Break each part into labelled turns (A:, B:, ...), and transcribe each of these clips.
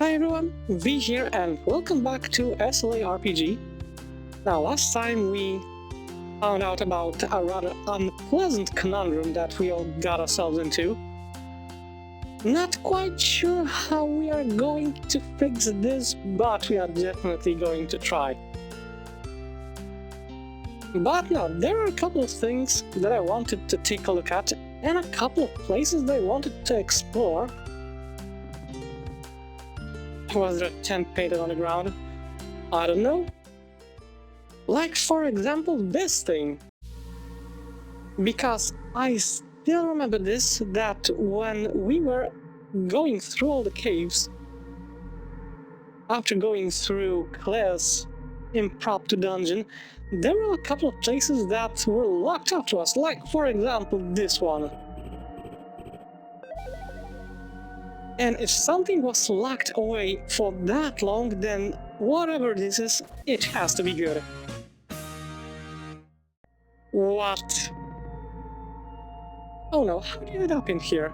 A: Hi everyone, V here and welcome back to SLARPG. Now last time we found out about a rather unpleasant conundrum that we all got ourselves into. Not quite sure how we are going to fix this, but we are definitely going to try. But now, there are a couple of things that I wanted to take a look at and a couple of places that I wanted to explore. Was there a tent painted on the ground? I don't know. Like, for example, this thing. Because I still remember this, that when we were going through all the caves, after going through Claire's impromptu dungeon, there were a couple of places that were locked up to us, like, for example, this one. And if something was locked away for that long, then whatever this is, it has to be good. What? Oh no, how do you end up in here?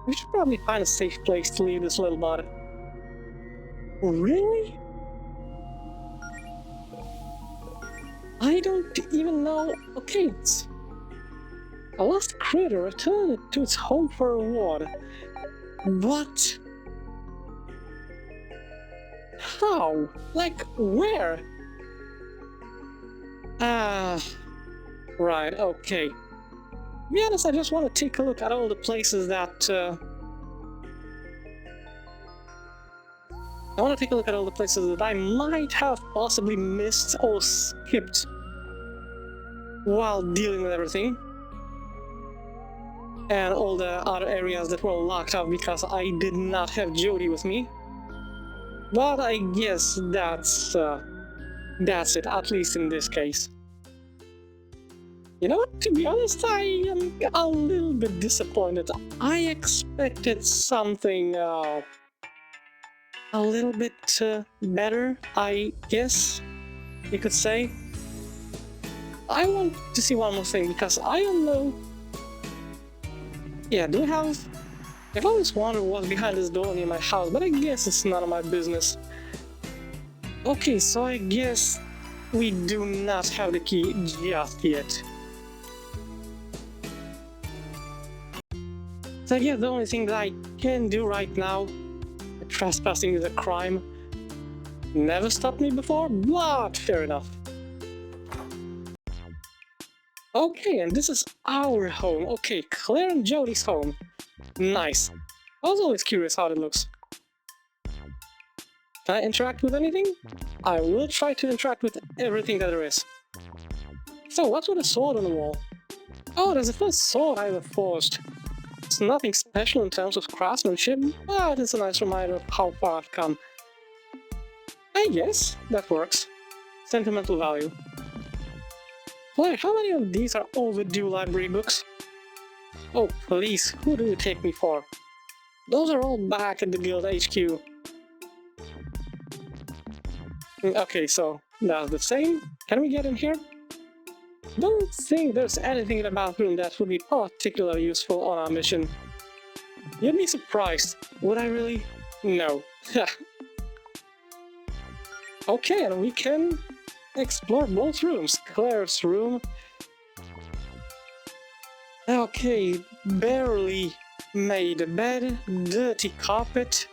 A: We should probably find a safe place to leave this little bud. Really? I don't even know. Okay, it's a lost critter returned to its home for a reward. But how? Like, where? Right, okay. To be honest, I just want to take a look at all the places that, I want to take a look at all the places that I might have possibly missed or skipped while dealing with everything. And all the other areas that were locked up because I did not have Jody with me. But I guess that's it, at least in this case. You know what, to be honest, I am a little bit disappointed. I expected something a little bit better, I guess you could say. I want to see one more thing because I don't know. Yeah, I've always wondered what's behind this door near my house, but I guess it's none of my business. Okay, so I guess we do not have the key just yet. So I guess the only thing that I can do right now, trespassing is a crime. Never stopped me before, but fair enough. Okay, and this is our home. Okay, Claire and Jody's home. Nice. I was always curious how it looks. Can I interact with anything? I will try to interact with everything that there is. So, what's with a sword on the wall? Oh, that's the first sword I ever forged. It's nothing special in terms of craftsmanship, but it's a nice reminder of how far I've come. I guess that works. Sentimental value. Claire, how many of these are overdue library books? Oh, please, who do you take me for? Those are all back at the Guild HQ. Okay, so that's the same. Can we get in here? Don't think there's anything in the bathroom that would be particularly useful on our mission. You'd be surprised. Would I really? No. Okay, and we can explore both rooms. Claire's room. Okay, barely made bed, dirty carpet.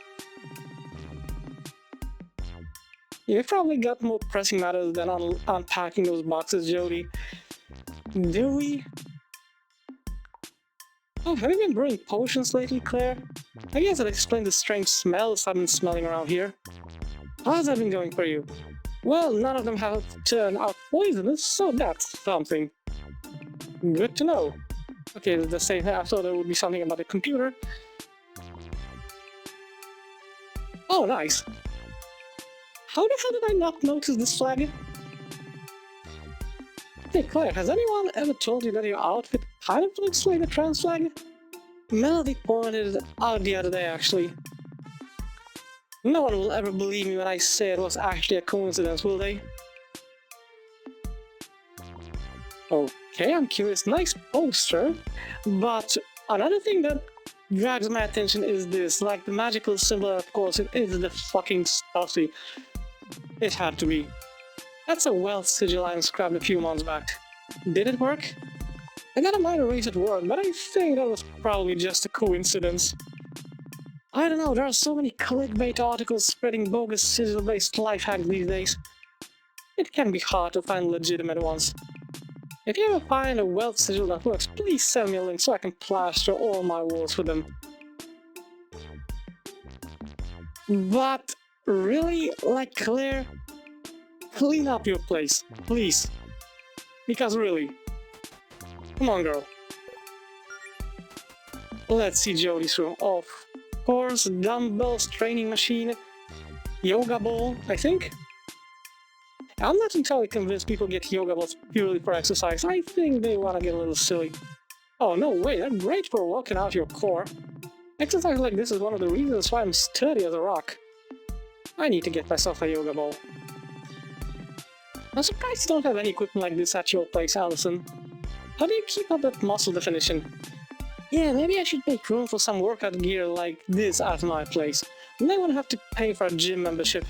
A: You've probably got more pressing matters than unpacking those boxes, Jody. Do we? Oh, have you been brewing potions lately, Claire? I guess that explains the strange smells I've been smelling around here. How's that been going for you? Well, none of them have turned out poisonous, so that's something. Good to know. Okay, the same thing. I thought there would be something about the computer. Oh, nice. How the hell did I not notice this flag? Hey Claire, has anyone ever told you that your outfit kind of looks like a trans flag? Melody pointed it out the other day, actually. No one will ever believe me when I say it was actually a coincidence, will they? Okay, I'm curious. Nice poster. But another thing that grabs my attention is this. Like the magical symbol, of course, it is the fucking stuffy. It had to be. That's a wealth sigil I inscribed a few months back. Did it work? I got a minor raise at work, but I think that was probably just a coincidence. I don't know, there are so many clickbait articles spreading bogus sigil-based life hacks these days. It can be hard to find legitimate ones. If you ever find a wealth sigil that works, please send me a link so I can plaster all my walls with them. But really, like Claire, clean up your place, please. Because really, come on girl. Let's see Jodie's room. Of course, dumbbells, training machine, yoga ball, I think? I'm not entirely convinced people get yoga balls purely for exercise. I think they want to get a little silly. Oh no, wait, they're great for working out your core. Exercise like this is one of the reasons why I'm sturdy as a rock. I need to get myself a yoga ball. I'm surprised you don't have any equipment like this at your place, Allison. How do you keep up that muscle definition? Yeah, maybe I should make room for some workout gear like this at my place. And I won't have to pay for a gym membership.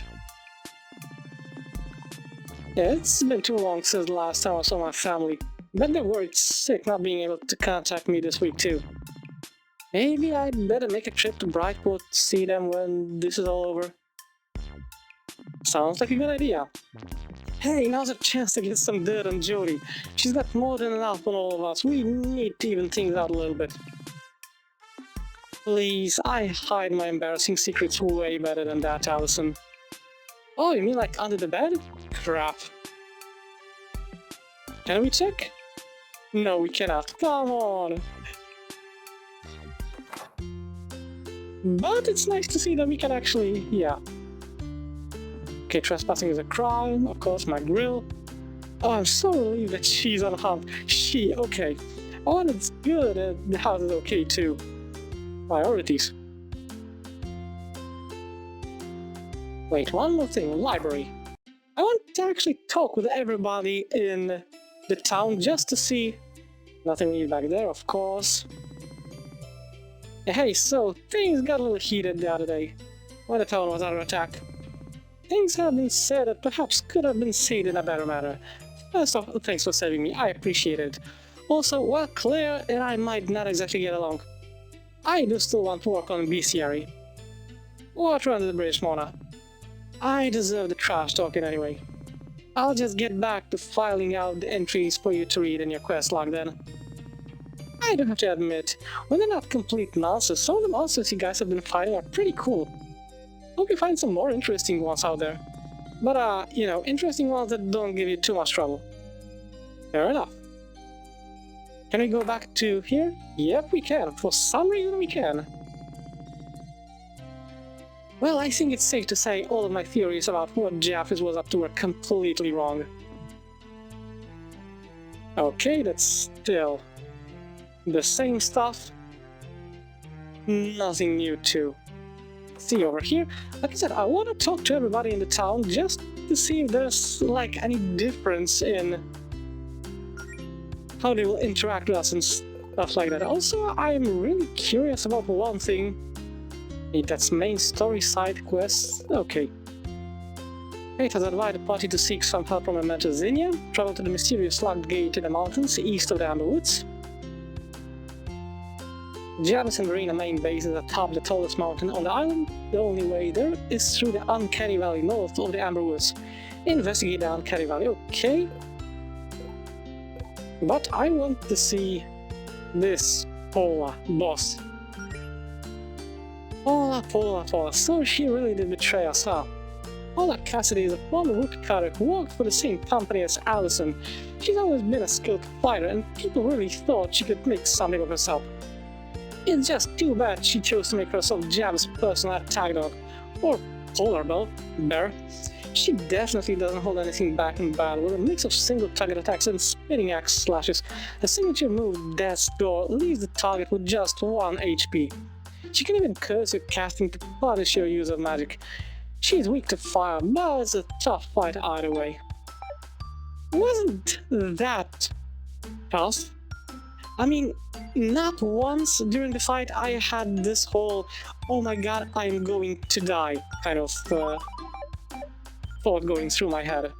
A: Yeah, it's been too long since the last time I saw my family. Bet they're worried sick not being able to contact me this week too. Maybe I'd better make a trip to Brightport to see them when this is all over. Sounds like a good idea. Hey, now's a chance to get some dirt on Jodie. She's got more than enough on all of us. We need to even things out a little bit. Please, I hide my embarrassing secrets way better than that, Allison. Oh, you mean like under the bed? Crap. Can we check? No, we cannot. Come on. But it's nice to see that we can actually, yeah. Okay, trespassing is a crime. Of course, my grill. Oh, I'm so relieved that she's unharmed. Okay. Oh, and it's good that the house is okay too. Priorities. Wait, one more thing, library. I want to actually talk with everybody in the town just to see... Nothing new back there, of course. Hey, so things got a little heated the other day, when the town was under attack. Things have been said that perhaps could have been said in a better manner. First off, thanks for saving me, I appreciate it. Also, while Claire and I might not exactly get along, I do still want to work on bestiary. Water under the bridge, Mona. I deserve the trash talking anyway. I'll just get back to filing out the entries for you to read in your quest log then. I do have to admit, when they're not complete nonsense, some of the monsters you guys have been fighting are pretty cool. Hope you find some more interesting ones out there. But you know, interesting ones that don't give you too much trouble. Fair enough. Can we go back to here? Yep, we can. For some reason we can. Well, I think it's safe to say all of my theories about what Jaffis was up to were completely wrong. Okay, that's still the same stuff. Nothing new too. See over here, like I said, I want to talk to everybody in the town just to see if there's like any difference in how they will interact with us and stuff like that. Also, I'm really curious about one thing. That's main story side quests. Okay. Fate has advised the party to seek some help from a mentor Zinnia, travel to the mysterious locked gate in the mountains east of the Amber Woods. Janice and Verena main base is atop the tallest mountain on the island. The only way there is through the Uncanny Valley north of the Amber Woods. Investigate the Uncanny Valley, okay. But I want to see this Paula boss. Paula, so she really did betray us, huh? Paula Cassidy is a former woodcutter who worked for the same company as Allison. She's always been a skilled fighter and people really thought she could make something of herself. It's just too bad she chose to make herself Javis' personal attack dog, or polar bear. She definitely doesn't hold anything back in battle with a mix of single target attacks and spinning axe slashes. A signature move, Death's Door, leaves the target with just 1 HP. She can even curse your casting to punish your use of magic. She's weak to fire, but it's a tough fight either way. Wasn't that tough? I mean, not once during the fight I had this whole, oh my god, I'm going to die kind of thought going through my head.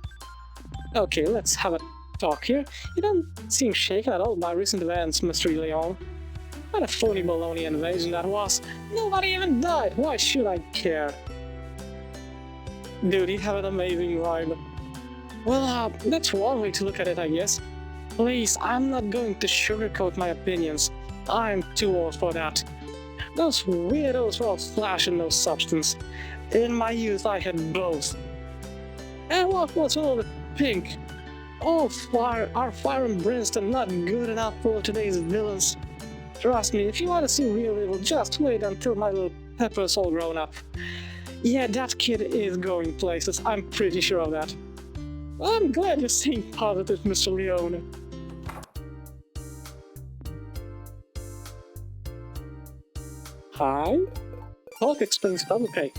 A: Okay, let's have a talk here. You don't seem shaken at all by recent events, Mr. Leon. What a phony baloney invasion that was. Nobody even died. Why should I care? Dude, you have an amazing vibe. Well, that's one way to look at it, I guess. Please, I'm not going to sugarcoat my opinions. I'm too old for that. Those weirdos were all flash and no substance. In my youth, I had both. And what was all the pink? Oh, our fire and brimstone not good enough for today's villains. Trust me, if you want to see real evil, just wait until my little Pepper's all grown up. Yeah, that kid is going places, I'm pretty sure of that. I'm glad you're staying positive, Mr. Leone. Hi? Hulk explains publicly.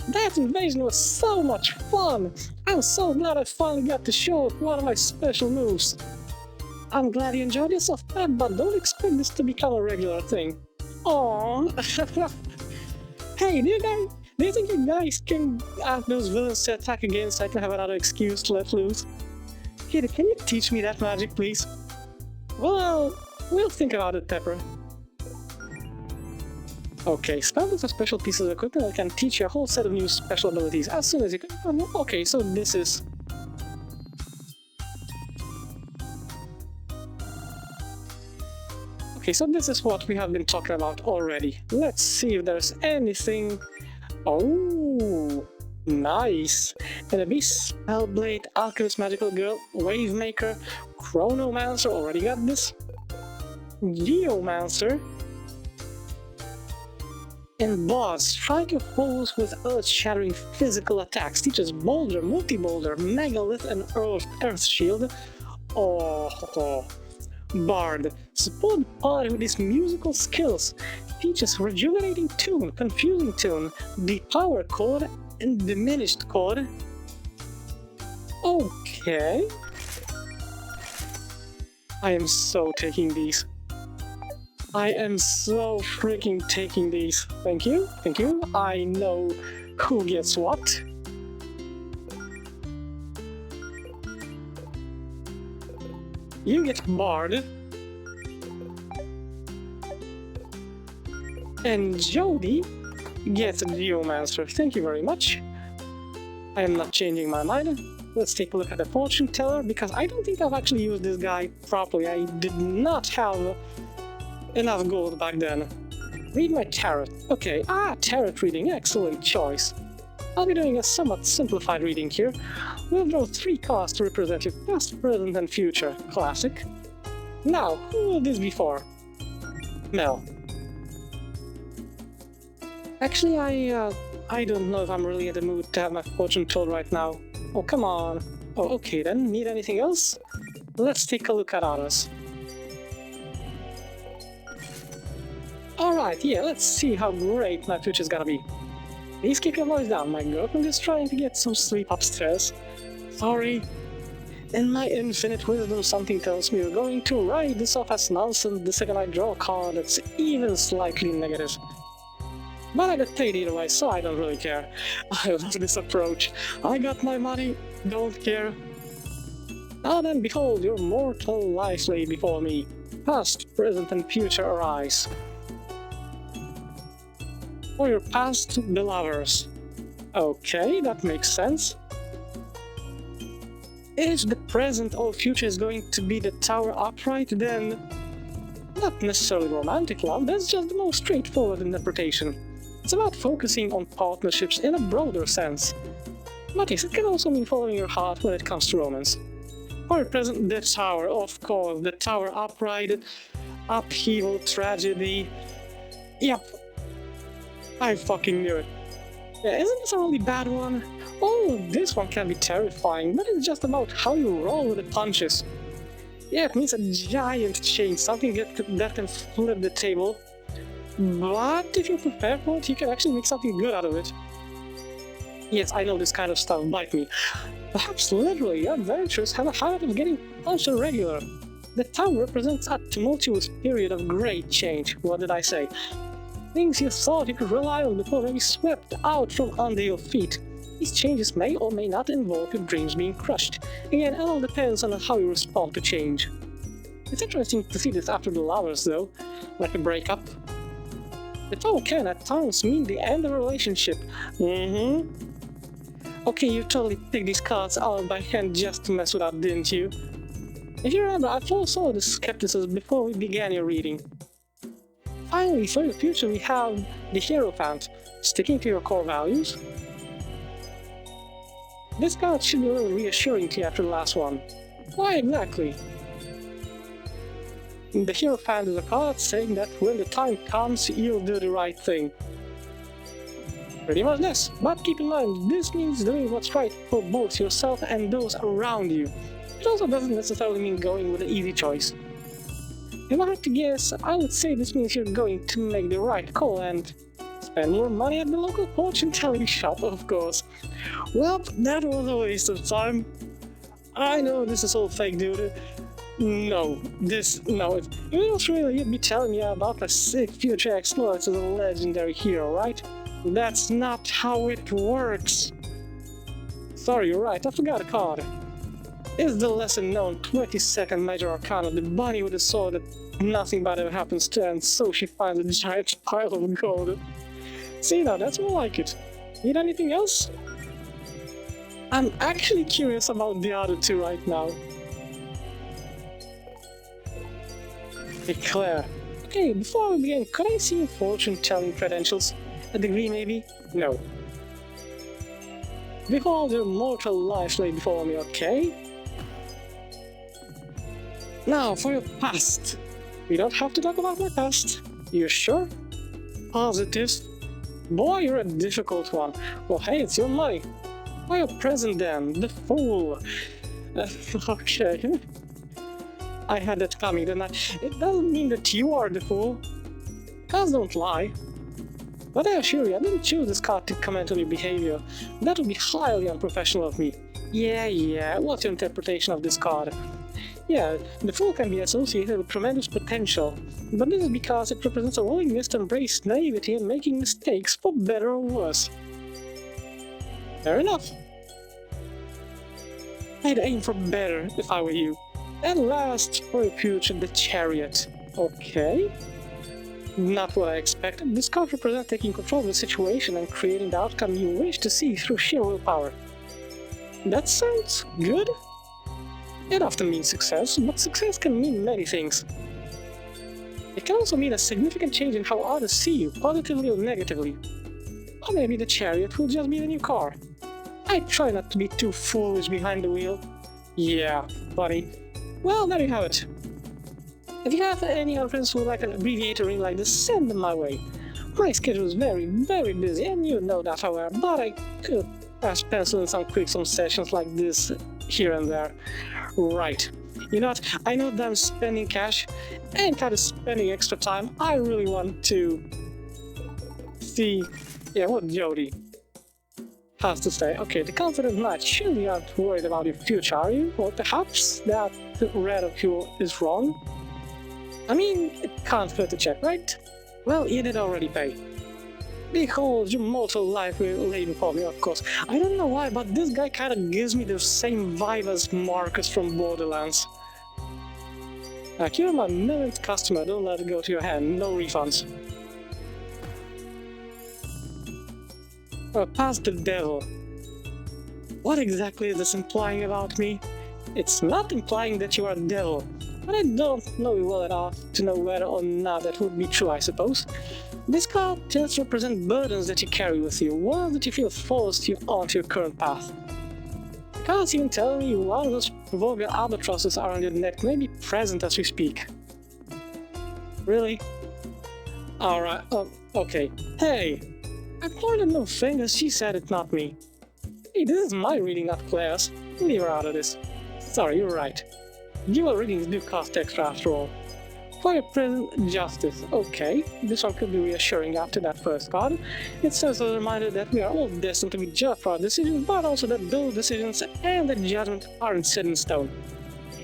A: That invasion was so much fun! I'm so glad I finally got to show off one of my special moves. I'm glad you enjoyed yourself, Pat, but don't expect this to become a regular thing. Aww. Hey, do you think you guys can ask those villains to attack again so I can have another excuse to let loose? Kid, can you teach me that magic, please? Well, we'll think about it, Pepper. Okay, spell with a special piece of equipment that can teach you a whole set of new special abilities as soon as you can. Okay, so this is... Okay, so this is what we have been talking about already. Let's see if there's anything... Oh, nice! And a beast, Spellblade, Alchemist, Magical Girl, Wavemaker, Chronomancer, already got this. Geomancer. And Boss, strike your foes with earth-shattering physical attacks. Teaches Boulder, Multi-Boulder, Megalith, and Earth Shield. Oh, Bard, support the party with his musical skills. Teaches Rejuvenating Tune, Confusing Tune, Depower Chord, and Diminished Chord. Okay. I am so taking these. I am so freaking taking these. Thank you, thank you. I know who gets what. You get Bard. And Jody gets Geomancer. Thank you very much. I am not changing my mind. Let's take a look at the Fortune Teller, because I don't think I've actually used this guy properly. I did not have enough gold back then. Read my tarot. Okay, tarot reading, excellent choice. I'll be doing a somewhat simplified reading here. We'll draw 3 cards to represent your past, present, and future. Classic. Now, who will this be for? Mel. Actually, I don't know if I'm really in the mood to have my fortune told right now. Oh, come on. Oh, okay then. Need anything else? Let's take a look at others. Alright, yeah, let's see how great my future's gonna be. Please keep your voice down, my girlfriend is trying to get some sleep upstairs. Sorry. In my infinite wisdom, something tells me you're going to write this off as nonsense the second I draw a card that's even slightly negative. But I get paid either way, so I don't really care. I love this approach. I got my money, don't care. Now then, behold, your mortal life lay before me. Past, present, and future arise. For your past, the lovers. Okay, that makes sense. If the present or future is going to be the tower upright, then not necessarily romantic love, that's just the most straightforward interpretation. It's about focusing on partnerships in a broader sense. But yes, it can also mean following your heart when it comes to romance. For your present, the tower, of course, the tower upright, upheaval, tragedy. Yep. I fucking knew it. Yeah, isn't this a really bad one? Oh, this one can be terrifying, but it's just about how you roll with the punches. Yeah, it means a giant change, something that can flip the table. But if you're prepared for it, you can actually make something good out of it. Yes, I know this kind of stuff bite me. Perhaps literally, adventurers have a habit of getting punched on regular. The tower represents a tumultuous period of great change. What did I say? Things you thought you could rely on before may be swept out from under your feet. These changes may or may not involve your dreams being crushed. Again, it all depends on how you respond to change. It's interesting to see this after the lovers, though, like a breakup. The tower can at times mean the end of a relationship. Okay, you totally picked these cards out by hand just to mess with us, didn't you? If you remember, I foresaw the skepticism before we began your reading. Finally, for your future, we have the Hierophant, sticking to your core values. This card should be a little reassuring to you after the last one. Why exactly? The Hierophant is a card saying that when the time comes, you'll do the right thing. Pretty much this, but keep in mind, this means doing what's right for both yourself and those around you. It also doesn't necessarily mean going with an easy choice. If I had to guess, I would say this means you're going to make the right call and spend more money at the local fortune-telling shop, of course. Well, that was a waste of time. I know this is all fake, dude. No. If it was really you'd be telling me about a sick future exploits as a legendary hero, right? That's not how it works. Sorry, you're right, I forgot a card. It's the lesser-known 22nd Major Arcana, the bunny with a sword that nothing bad ever happens to, and so she finds a giant pile of gold. See now, that's more like it. Need anything else? I'm actually curious about the other two right now. Declare. Okay, before we begin, could I see your fortune-telling credentials? A degree, maybe? No. Behold your mortal life laid before me, okay? Now, for your past. We don't have to talk about my past. You sure? Positive. Boy, you're a difficult one. Well, hey, it's your money. For your present then, the fool. Okay. I had that coming, didn't I? It doesn't mean that you are the fool. Cards don't lie. But I assure you, I didn't choose this card to comment on your behavior. That would be highly unprofessional of me. Yeah, what's your interpretation of this card? Yeah, the fool can be associated with tremendous potential, but this is because it represents a willingness to embrace naivety and making mistakes for better or worse. Fair enough. I'd aim for better if I were you. And last, for your future, the Chariot. Okay. Not what I expected. This card represents taking control of the situation and creating the outcome you wish to see through sheer willpower. That sounds good. It often means success, but success can mean many things. It can also mean a significant change in how others see you, positively or negatively. Or maybe the Chariot will just be the new car. I try not to be too foolish behind the wheel. Yeah, funny. Well, there you have it. If you have any other friends who would like an abbreviator ring like this, send them my way. My schedule is very busy, and you know that, however, but I could perhaps pencil in some quick sessions like this here and there. Right. You know what? I know that I'm spending cash and kind of spending extra time. I really want to see what Jody has to say. Okay, the confident knight, surely you aren't worried about your future, are you? Or perhaps that ridicule is wrong? I mean, it can't hurt to check, right? Well, you did already pay. Behold, your mortal life will lay before me, of course. I don't know why, but this guy kinda gives me the same vibe as Marcus from Borderlands. Like, you're my millionth customer, don't let it go to your hand, no refunds. Past the devil. What exactly is this implying about me? It's not implying that you are a devil, but I don't know you well enough to know whether or not that would be true, I suppose. This card tends to represent burdens that you carry with you, ones that you feel forced you onto your current path. The cards even tell me one of those proverbial albatrosses around your neck may be present as we speak. Really? Alright, okay. Hey! I pointed no fingers, she said it, not me. Hey, this is my reading, not Claire's. Leave her out of this. Sorry, you're right. Dual readings do cost extra after all. For your present justice. Okay, this one could be reassuring after that first card. It serves as a reminder that we are all destined to be judged for our decisions, but also that those decisions and the judgment aren't set in stone.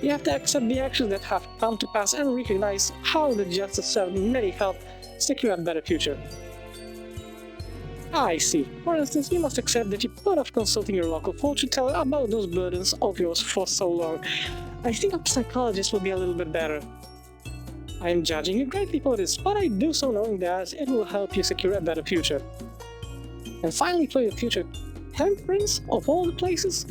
A: You have to accept the actions that have come to pass and recognize how the justice served may help secure a better future. I see. For instance, you must accept that you put off consulting your local fortune teller about those burdens of yours for so long. I think a psychologist will be a little bit better. I am judging you greatly for this, but I do so knowing that it will help you secure a better future. And finally, for your future temperance, of all the places,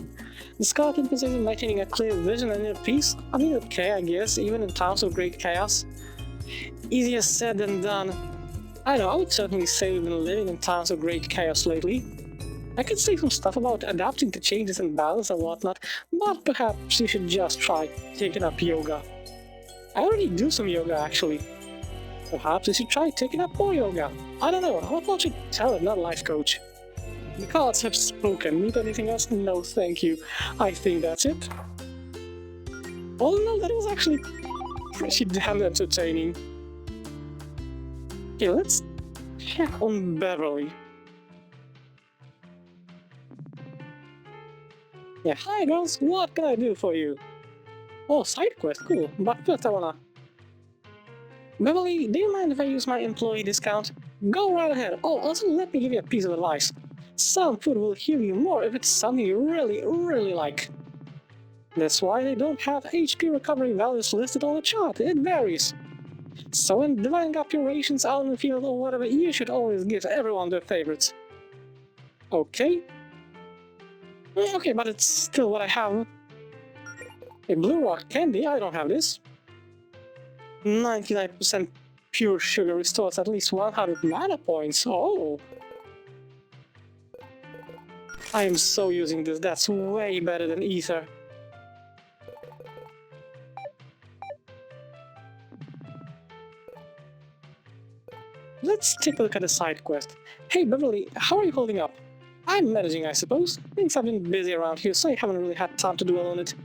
A: the Scarlet Inquisition maintaining a clear vision and inner peace? I mean, okay, I guess, even in times of great chaos. Easier said than done. I know, I would certainly say we've been living in times of great chaos lately. I could say some stuff about adapting to changes in balance and whatnot, but perhaps you should just try taking up yoga. I already do some yoga, actually. Perhaps you should try taking up more yoga. I don't know, I'm a fortune teller, not a life coach. The cards have spoken. Need anything else? No, thank you. I think that's it. Oh no, that was actually pretty damn entertaining. Okay, let's check on Beverly. Yeah, hi girls, what can I do for you? Oh, side quest, cool. But first I wanna... Beverly, do you mind if I use my employee discount? Go right ahead. Oh, also let me give you a piece of advice. Some food will heal you more if it's something you really like. That's why they don't have HP recovery values listed on the chart, it varies. So when dividing up your rations out in the field or whatever, you should always give everyone their favorites. Okay? Okay, but it's still what I have. A blue rock candy, I don't have this. 99% pure sugar restores at least 100 mana points, oh! I am so using this, that's way better than ether. Let's take a look at the side quest. Hey Beverly, how are you holding up? I'm managing, I suppose. Things have been busy around here, so I haven't really had time to dwell on it.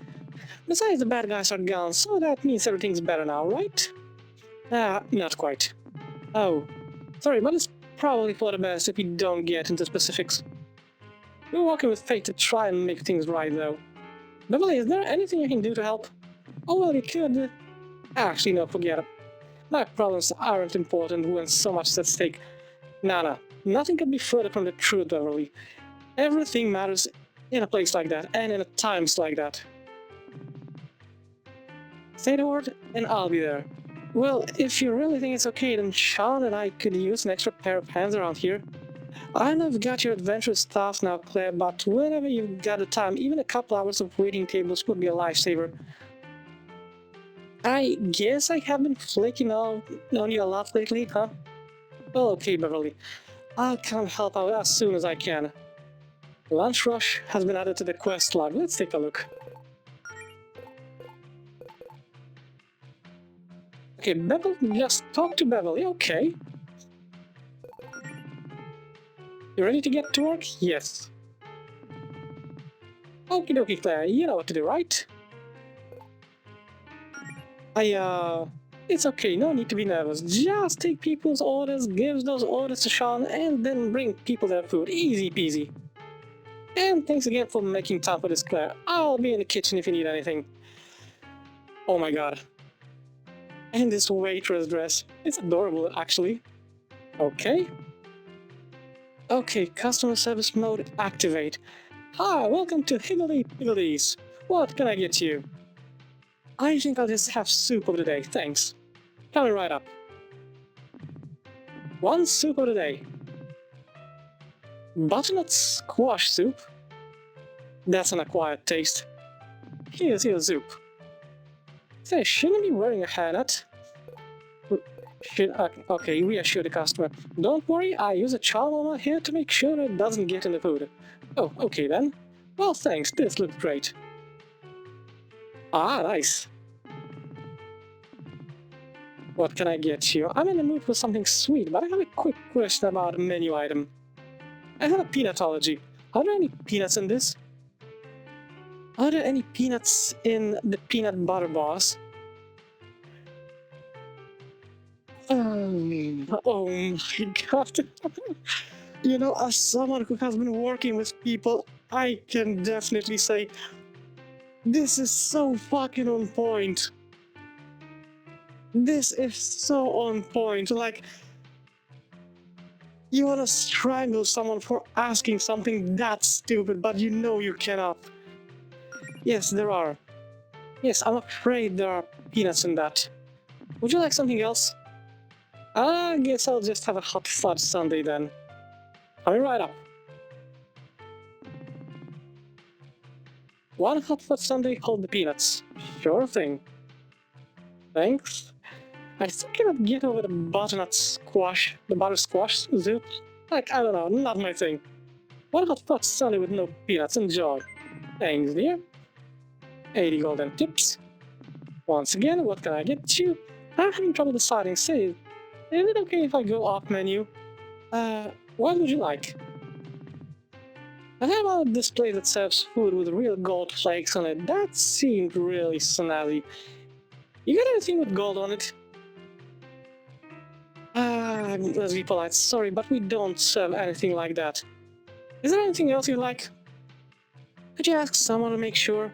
A: Besides, the bad guys are gone, so that means everything's better now, right? Not quite. Oh, sorry, but it's probably for the best if we don't get into specifics. We're working with fate to try and make things right, though. Beverly, is there anything you can do to help? Oh, well, you could... Actually, no, forget it. My problems aren't important when so much is at stake. Nah, nothing could be further from the truth, Beverly. Everything matters in a place like that, and in times like that. Say the word, and I'll be there. Well, if you really think it's okay, then Sean and I could use an extra pair of hands around here. I know you've got your adventurous stuff now, Claire, but whenever you've got the time, even a couple hours of waiting tables would be a lifesaver. I guess I have been flaking on you a lot lately, huh? Well, okay, Beverly. I'll come help out as soon as I can. Lunch Rush has been added to the quest log. Let's take a look. Okay, Beverly, just talk to Beverly, okay. You ready to get to work? Yes. Okie dokie, Claire, you know what to do, right? It's okay, no need to be nervous. Just take people's orders, give those orders to Sean, and then bring people their food. Easy peasy. And thanks again for making time for this, Claire. I'll be in the kitchen if you need anything. Oh my god. And this waitress dress. It's adorable, actually. Okay. Okay, customer service mode activate. Hi, welcome to Higgledy Piggledies. What can I get you? I think I'll just have soup of the day, thanks. Coming right up. One soup of the day. Butternut squash soup? That's an acquired taste. Here's your soup. Say, shouldn't I be wearing a hairnet? Okay, reassure the customer. Don't worry, I use a charm on my hair to make sure it doesn't get in the food. Oh, okay then. Well, thanks, this looks great. Ah, nice. What can I get you? I'm in the mood for something sweet, but I have a quick question about a menu item. I have a peanutology. Are there any peanuts in this? Are there any peanuts in the peanut butter bars? Oh my god. You know, as someone who has been working with people, I can definitely say This is so fucking on point. This is so on point. Like, you wanna strangle someone for asking something that stupid, but you know you cannot. Yes, there are. Yes, I'm afraid there are peanuts in that. Would you like something else? I guess I'll just have a hot fudge sundae then. Coming right up. One hot fudge sundae, hold the peanuts. Sure thing. Thanks. I still cannot get over the butternut squash, the butter squash soup. Like, I don't know, not my thing. One hot fudge sundae with no peanuts, enjoy. Thanks, dear. 80 golden tips. Once again, what can I get you? I'm having trouble deciding. Say, is it okay if I go off menu? What would you like? I have a display that serves food with real gold flakes on it. That seemed really snazzy. You got anything with gold on it? Let's be polite. Sorry, but we don't serve anything like that. Is there anything else you like? Could you ask someone to make sure?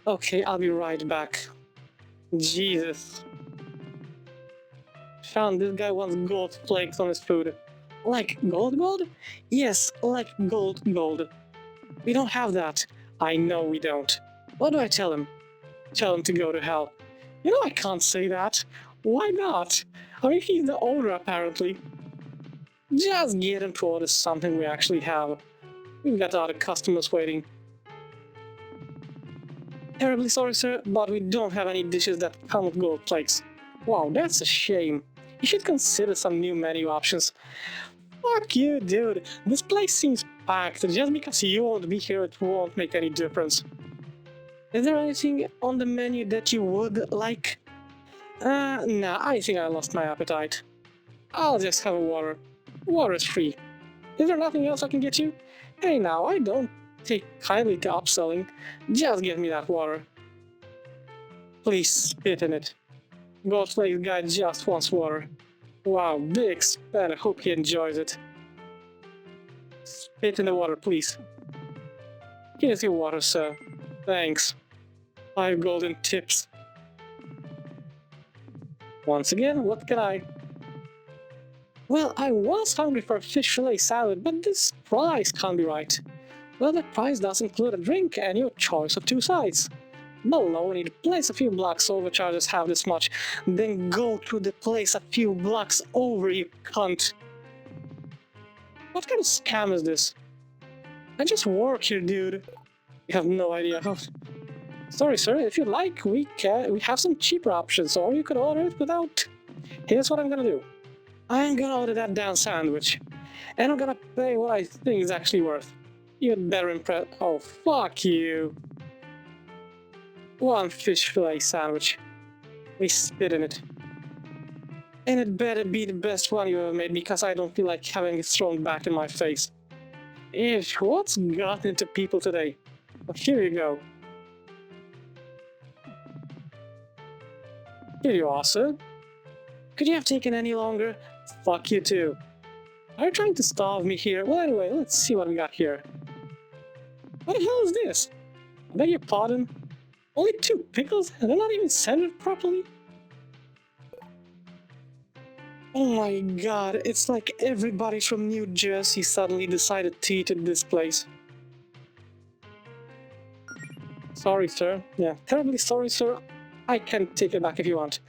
A: Okay, I'll be right back. Jesus. Sean, this guy wants gold flakes on his food. Like gold? Yes, like gold. We don't have that. I know we don't. What do I tell him? Tell him to go to hell. You know I can't say that. Why not? I mean, he's the owner apparently. Just get him to order something we actually have. We've got other customers waiting. Terribly sorry, sir, but we don't have any dishes that come with gold flakes. Wow, that's a shame. You should consider some new menu options. Fuck you, dude. This place seems packed. Just because you won't be here, it won't make any difference. Is there anything on the menu that you would like? Nah, I think I lost my appetite. I'll just have a water. Water is free. Is there nothing else I can get you? Hey now, I don't take kindly to upselling. Just give me that water. Please spit in it. Goldflake guy just wants water. Wow, big spend. I hope he enjoys it. Spit in the water, please. Here's your water, sir. Thanks. 5 golden tips. Once again, what can I... Well, I was hungry for a fish fillet salad, but this price can't be right. Well, the price does include a drink and your choice of 2 sides. Baloney, the place a few blocks over charges half this much. Then go to the place a few blocks over, you cunt. What kind of scam is this? I just work here, dude. You have no idea how... Sorry, sir, if you like, we have some cheaper options, or you could order it without... Here's what I'm gonna do. I'm gonna order that damn sandwich. And I'm gonna pay what I think is actually worth. You'd better impress... Oh, fuck you. 1 fish fillet sandwich. We spit in it. And it better be the best one you ever made, because I don't feel like having it thrown back in my face. Ish, what's gotten into people today? Well, here you go. Here you are, sir. Could you have taken any longer? Fuck you too. Are you trying to starve me here? Well, anyway, let's see what we got here. What the hell is this? I beg your pardon? Only 2 pickles, and they're not even centered properly? Oh my god, it's like everybody from New Jersey suddenly decided to eat at this place. Sorry, sir. Yeah, terribly sorry, sir. I can take it back if you want.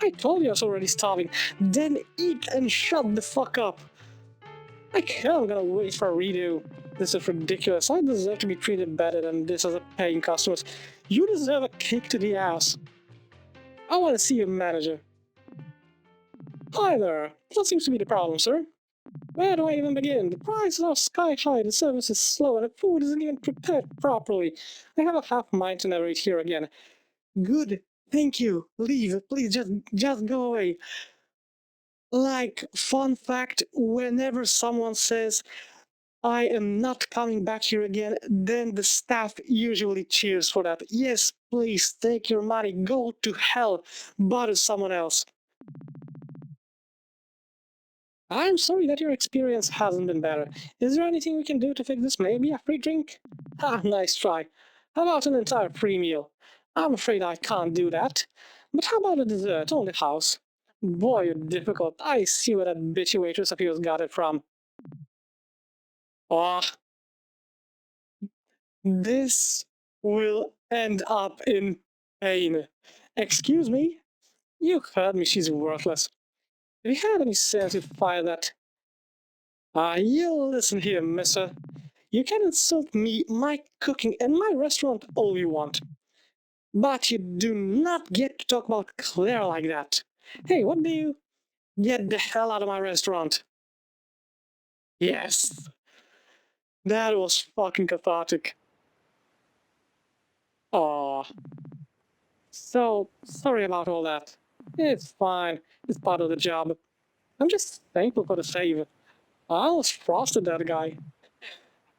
A: I told you I was already starving. Then eat and shut the fuck up. Like hell, I'm gonna wait for a redo. This is ridiculous. I deserve to be treated better than this as a paying customer. You deserve a kick to the ass. I want to see your manager. Hi there. What seems to be the problem, sir? Where do I even begin? The prices are sky high, the service is slow, and the food isn't even prepared properly. I have a half mind to narrate here again. Good. Thank you. Leave. Please, just go away. Like, fun fact, whenever someone says, I am not coming back here again, then the staff usually cheers for that. Yes, please, take your money, go to hell, bother someone else. I'm sorry that your experience hasn't been better. Is there anything we can do to fix this? Maybe a free drink? Ah, nice try. How about an entire free meal? I'm afraid I can't do that. But how about a dessert on the house? Boy, you're difficult. I see where that bitchy waitress of yours got it from. Oh, this will end up in pain. Excuse me? You heard me, she's worthless. If you had any sense, you'd fire that. You listen here, mister. You can insult me, my cooking, and my restaurant all you want. But you do not get to talk about Claire like that. Hey, what do you... Get the hell out of my restaurant. Yes, that was fucking cathartic. Aw. So, sorry about all that. It's fine. It's part of the job. I'm just thankful for the save. I almost frosted that guy.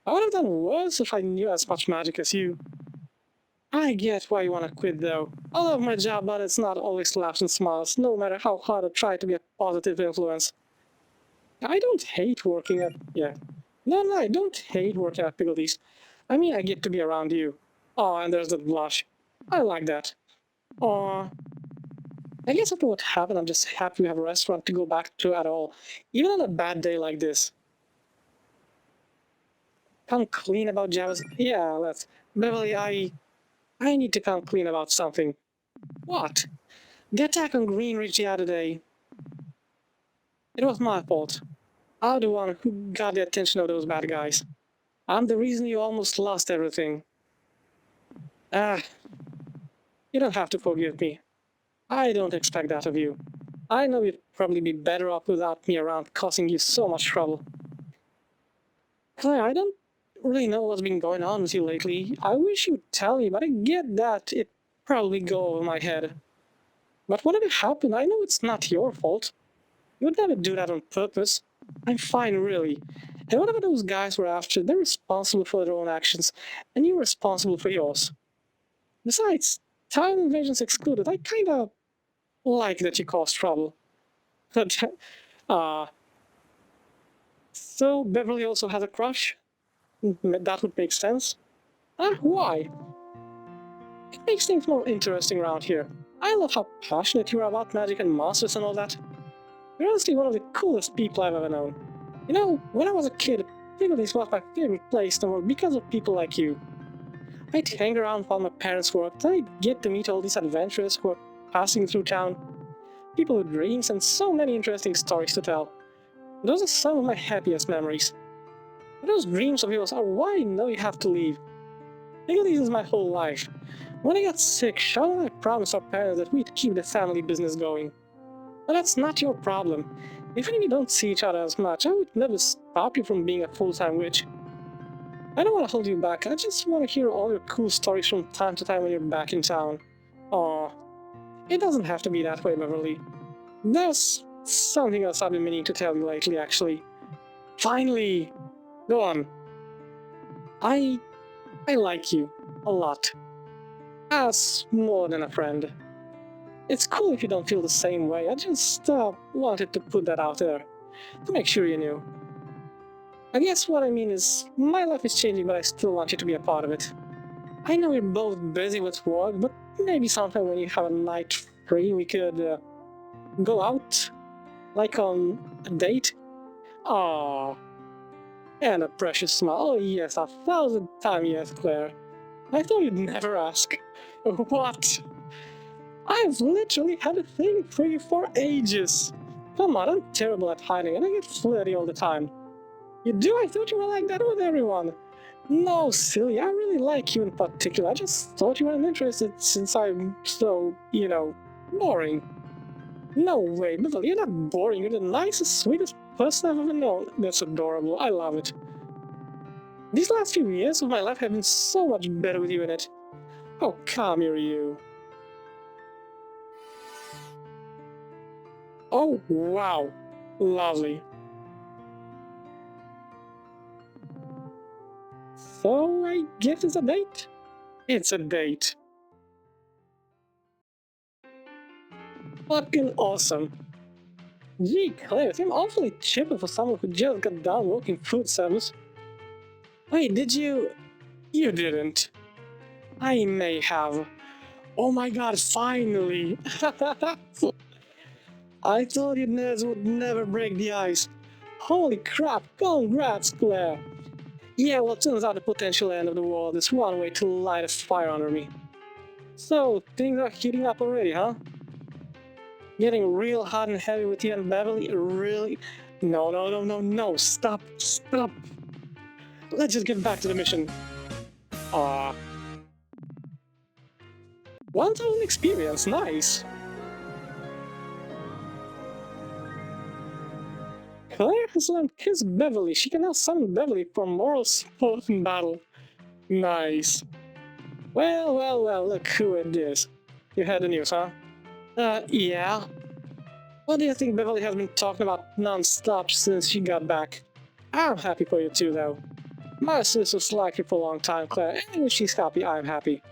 A: I would have done worse if I knew as much magic as you. I get why you want to quit though. I love my job, but it's not always laughs and smiles, no matter how hard I try to be a positive influence. I don't hate working at... Yeah. No, I don't hate working at Pickledees. I mean, I get to be around you. Oh, and there's that blush. I like that. Aw. I guess after what happened, I'm just happy we have a restaurant to go back to at all. Even on a bad day like this. Come clean about Java's... Yeah, let's... Beverly, I need to come clean about something. What? The attack on Greenridge the other day. It was my fault. I'm the one who got the attention of those bad guys. I'm the reason you almost lost everything. Ah, you don't have to forgive me. I don't expect that of you. I know you'd probably be better off without me around causing you so much trouble. Claire, I don't really know what's been going on with you lately. I wish you'd tell me, but I get that it probably go over my head. But whatever happened, I know it's not your fault. You would never do that on purpose. I'm fine, really. And whatever those guys were after, they're responsible for their own actions, and you're responsible for yours. Besides, town invasions excluded, I kinda like that you caused trouble. But, uh, so Beverly also has a crush? That would make sense. Why? It makes things more interesting around here. I love how passionate you are about magic and monsters and all that. You're honestly one of the coolest people I've ever known. You know, when I was a kid, Pickledees was my favorite place in the world because of people like you. I'd hang around while my parents worked, and I'd get to meet all these adventurers who were passing through town. People with dreams and so many interesting stories to tell. Those are some of my happiest memories. But those dreams of yours are why I know you have to leave. Pickledees is my whole life. When I got sick, Sean and I promised our parents that we'd keep the family business going. But that's not your problem. Even if we don't see each other as much, I would never stop you from being a full-time witch. I don't want to hold you back, I just want to hear all your cool stories from time to time when you're back in town. Aw, it doesn't have to be that way, Beverly. There's something else I've been meaning to tell you lately, actually. Finally! Go on. I like you. A lot. As more than a friend. It's cool if you don't feel the same way, I just wanted to put that out there. To make sure you knew. I guess what I mean is, my life is changing, but I still want you to be a part of it. I know we're both busy with work, but maybe sometime when you have a night free, we could go out? Like on a date? Aww. And a precious smile. Oh yes, 1,000 times yes, Claire. I thought you'd never ask. What? I've literally had a thing for you for ages. Come on, I'm terrible at hiding and I get flirty all the time. You do? I thought you were like that with everyone. No, silly, I really like you in particular. I just thought you weren't interested since I'm so, boring. No way, Beverly, you're not boring. You're the nicest, sweetest person I've ever known. That's adorable. I love it. These last few years of my life have been so much better with you in it. Oh, come here, you. Oh, wow. Lovely. So, I guess it's a date? It's a date. Fucking awesome. Gee, Claire, I'm awfully chipper for someone who just got done working food service. Wait, did you... You didn't. I may have. Oh my god, finally! I thought you nerds would never break the ice. Holy crap, congrats, Claire! Yeah, well, it turns out the potential end of the world is one way to light a fire under me. So, things are heating up already, huh? Getting real hot and heavy with you and Beverly? Really? No, no, no, no, no, stop, stop! Let's just get back to the mission. 1000 experience, nice! Claire has learned Kiss Beverly. She can now summon Beverly for moral support in battle. Nice. Well, well, well, look who it is. You had the news, huh? Yeah. What do you think Beverly has been talking about non-stop since she got back? I'm happy for you too, though. My sister's liked you for a long time, Claire, and if she's happy, I'm happy.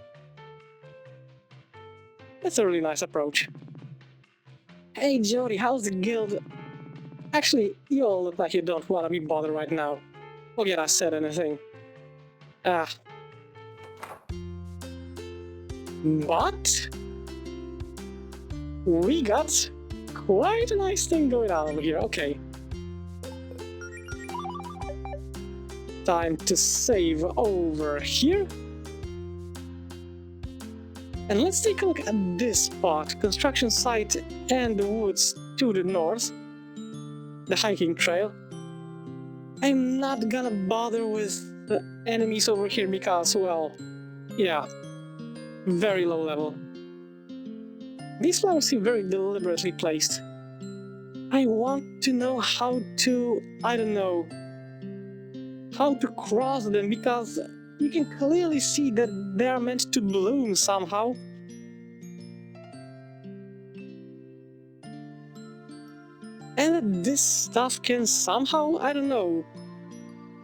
A: That's a really nice approach. Hey, Jody, how's the guild? Actually, you all look like you don't want to be bothered right now. Forget I said anything. But we got quite a nice thing going on over here. Okay. Time to save over here. And let's take a look at this spot. Construction site and the woods to the north. The hiking trail. I'm not gonna bother with the enemies over here because, well, yeah, very low level. These flowers seem very deliberately placed. I want to know how to, I don't know, how to cross them because you can clearly see that they are meant to bloom somehow. And that this stuff can somehow, I don't know,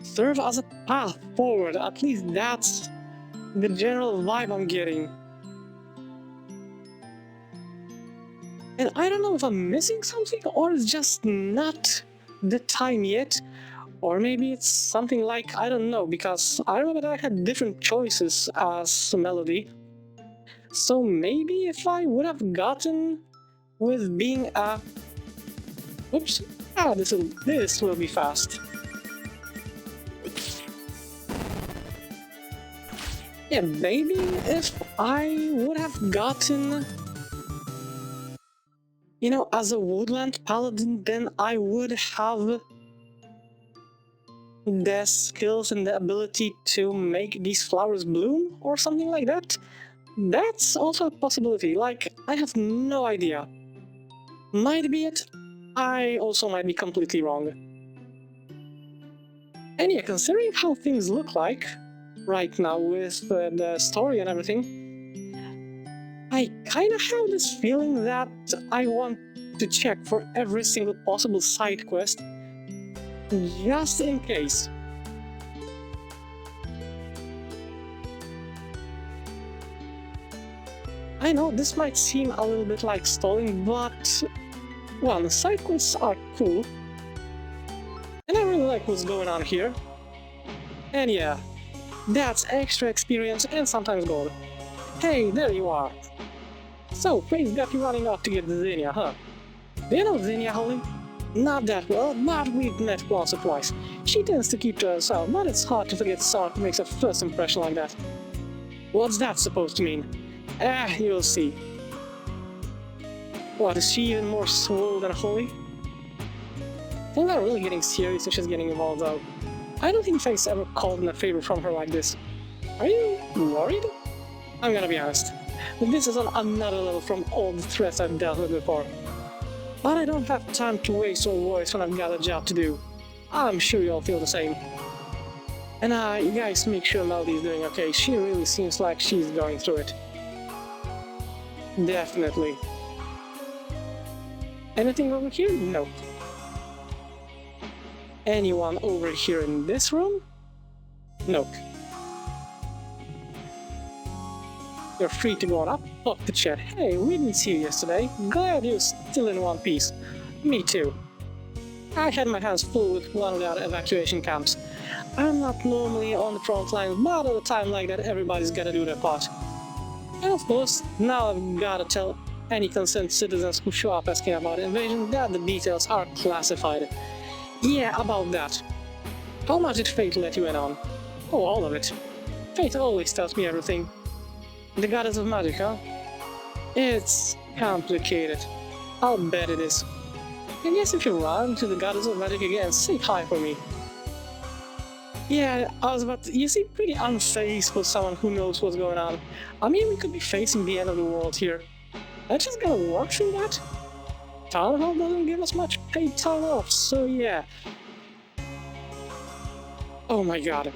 A: serve as a path forward. At least that's the general vibe I'm getting. And I don't know if I'm missing something or it's just not the time yet. Or maybe it's something like, I don't know, because I remember that I had different choices as a melody. So maybe if I would have gotten with being a... Oops. This will be fast. Yeah, maybe if I would have gotten... You know, as a woodland paladin, then I would have the skills and the ability to make these flowers bloom or something like that. That's also a possibility. Like, I have no idea. Might be it. I also might be completely wrong. And yeah, considering how things look like right now with the story and everything, I kind of have this feeling that I want to check for every single possible side quest, just in case. I know this might seem a little bit like stalling, but well, side quests are cool, and I really like what's going on here. And yeah, that's extra experience and sometimes gold. Hey, there you are. So, Faye's got you running off to get the Zinnia, huh? Do you know Zinnia, Holly? Not that well, but we've met once or twice. She tends to keep to herself, but it's hard to forget someone who makes a first impression like that. What's that supposed to mean? You'll see. What, is she even more swole than Holly? Things are really getting serious if she's getting involved though. I don't think Faye's ever called in a favor from her like this. Are you worried? I'm gonna be honest. This is on another level from all the threats I've dealt with before. But I don't have time to waste or worries when I've got a job to do. I'm sure you all feel the same. And you guys make sure Melody's doing okay. She really seems like she's going through it. Definitely. Anything over here? Nope. Anyone over here in this room? Nope. You're free to go on up, talk to chat. Hey, we didn't see you yesterday. Glad you're still in one piece. Me too. I had my hands full with one of the other evacuation camps. I'm not normally on the front lines, but at a time like that, everybody's gotta do their part. And of course, now I've gotta tell any concerned citizens who show up asking about the invasion that the details are classified. Yeah, about that. How much did Fate let you in on? Oh, all of it. Fate always tells me everything. The goddess of magic, huh? It's complicated. I'll bet it is. And yes, if you run to the goddess of magic again, say hi for me. Yeah, I was about to, you seem pretty unfazed for someone who knows what's going on. I mean, we could be facing the end of the world here. I just gotta work through that. Town Hall doesn't give us much paid time off, so yeah. Oh my god.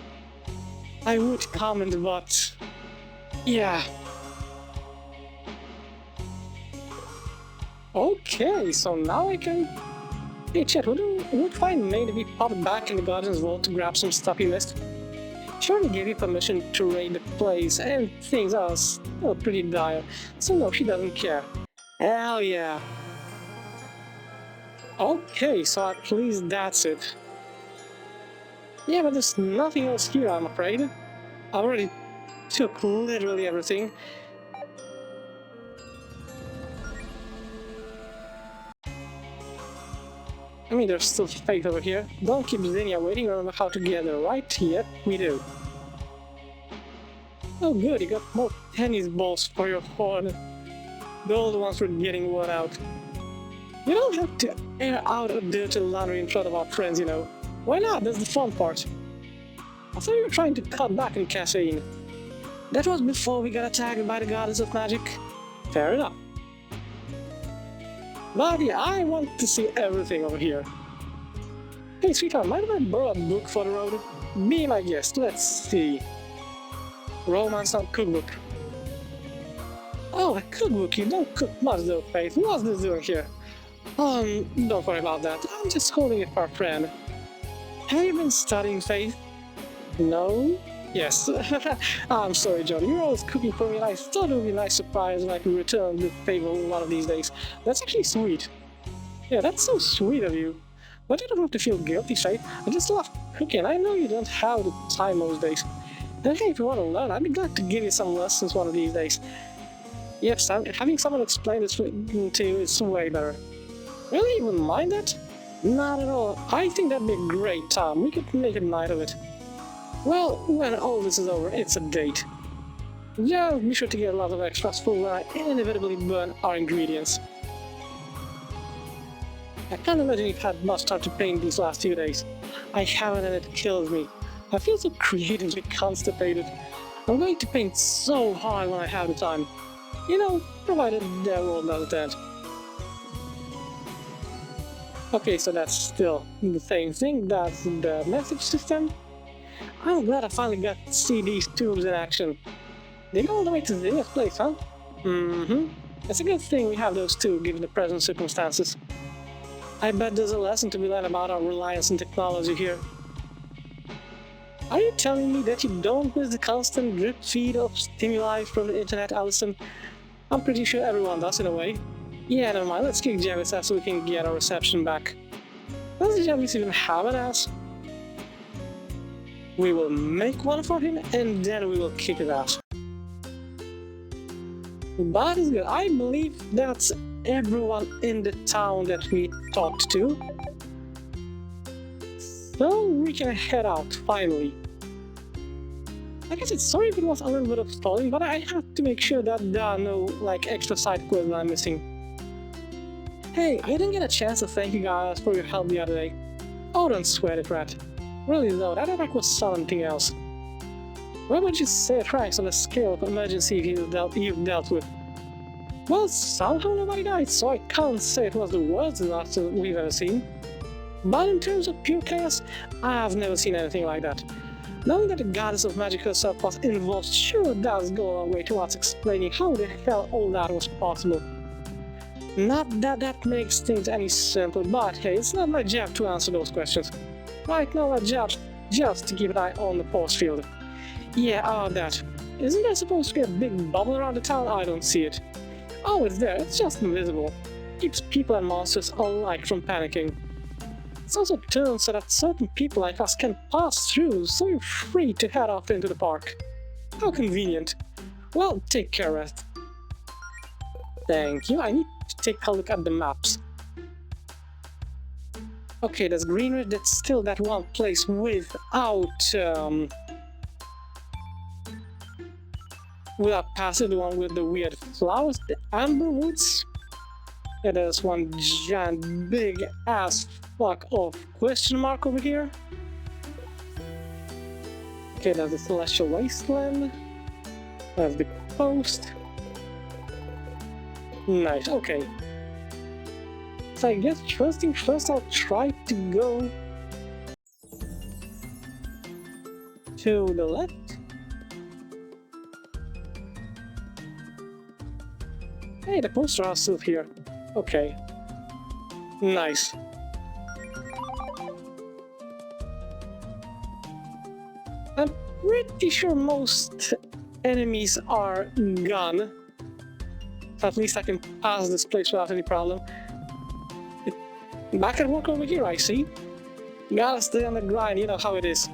A: I would comment, but... yeah. Okay, so now I can... Hey Chet, would find me to be popped back in the Guardian's Vault to grab some stuff you missed? Shirley gave you permission to raid the place, and things are still pretty dire, so no, she doesn't care. Hell yeah. Okay, so at least that's it. Yeah, but there's nothing else here, I'm afraid. I already took literally everything. I mean, there's still Fate over here. Don't keep Zinnia waiting, remember how to get there, right? Yep, we do. Oh good, you got more tennis balls for your horn. The old ones were getting worn out. You don't have to air out a dirty laundry in front of our friends, you know. Why not? That's the fun part. I thought you were trying to cut back on caffeine. That was before we got attacked by the goddess of magic. Fair enough. But yeah, I want to see everything over here. Hey sweetheart, mind if I borrow a book for the road? Be my guest, let's see. Romance and cookbook. Oh, a cookbook, you don't cook much though, Faith. What's this doing here? Don't worry about that. I'm just holding it for a friend. Have you been studying, Faith? No? Yes. I'm sorry, John. You're always cooking for me, and I thought it would be a nice surprise when I could return the favor one of these days. That's actually sweet. Yeah, that's so sweet of you. But you don't have to feel guilty, Faith. I just love cooking. I know you don't have the time most days. And hey, if you want to learn, I'd be glad to give you some lessons one of these days. Yes, having someone explain this to you is way better. Really? You wouldn't mind that? Not at all. I think that'd be a great time. We could make a night of it. Well, when all this is over, it's a date. Just be sure to get a lot of extras for when I inevitably burn our ingredients. I can't imagine you've had much time to paint these last few days. I haven't and it kills me. I feel so creatively constipated. I'm going to paint so hard when I have the time. You know, provided their world doesn't end. Okay, so that's still the same thing, that's the message system. I'm glad I finally got to see these tubes in action. They go all the way to Zinnia's place, huh? It's a good thing we have those two, given the present circumstances. I bet there's a lesson to be learned about our reliance on technology here. Are you telling me that you don't miss the constant drip feed of stimuli from the internet, Allison? I'm pretty sure everyone does in a way. Yeah, never mind, let's kick Javis ass so we can get our reception back. Does Javis even have an ass? We will make one for him and then we will kick his ass. That is good. I believe that's everyone in the town that we talked to. So we can head out, finally. Like I said, sorry if it was a little bit of stalling, but I had to make sure that there are no extra side quests that I'm missing. Hey, I didn't get a chance to thank you guys for your help the other day. Oh, don't sweat it, Rat. Really though, that attack was something else. What would you say it ranks on the scale of emergency you've dealt with? Well, somehow nobody died, so I can't say it was the worst disaster we've ever seen. But in terms of pure chaos, I've never seen anything like that. Knowing that the goddess of magic herself was involved sure does go a long way towards explaining how the hell all that was possible. Not that that makes things any simpler, but hey, it's not my job to answer those questions. Right now, my job just to keep an eye on the force field. Yeah, that. Isn't there supposed to be a big bubble around the town? I don't see it. Oh, it's there. It's just invisible. Keeps people and monsters alike from panicking. It's also turns so that certain people like us can pass through, so you're free to head off into the park. How convenient. Well, take care of it. Thank you. I need to take a look at the maps. Okay, there's greenery. That's still that one place without passing the one with the weird flowers, the amber woods. Yeah, there's one giant big ass fuck of question mark over here. Okay, there's the celestial wasteland. There's the coast. Nice, okay. So I guess first thing first, I'll try to go to the left. Hey, the poster are still here. Okay. Nice. I'm pretty sure most enemies are gone. At least I can pass this place without any problem. Back at work over here, I see. Gotta stay on the grind, you know how it is.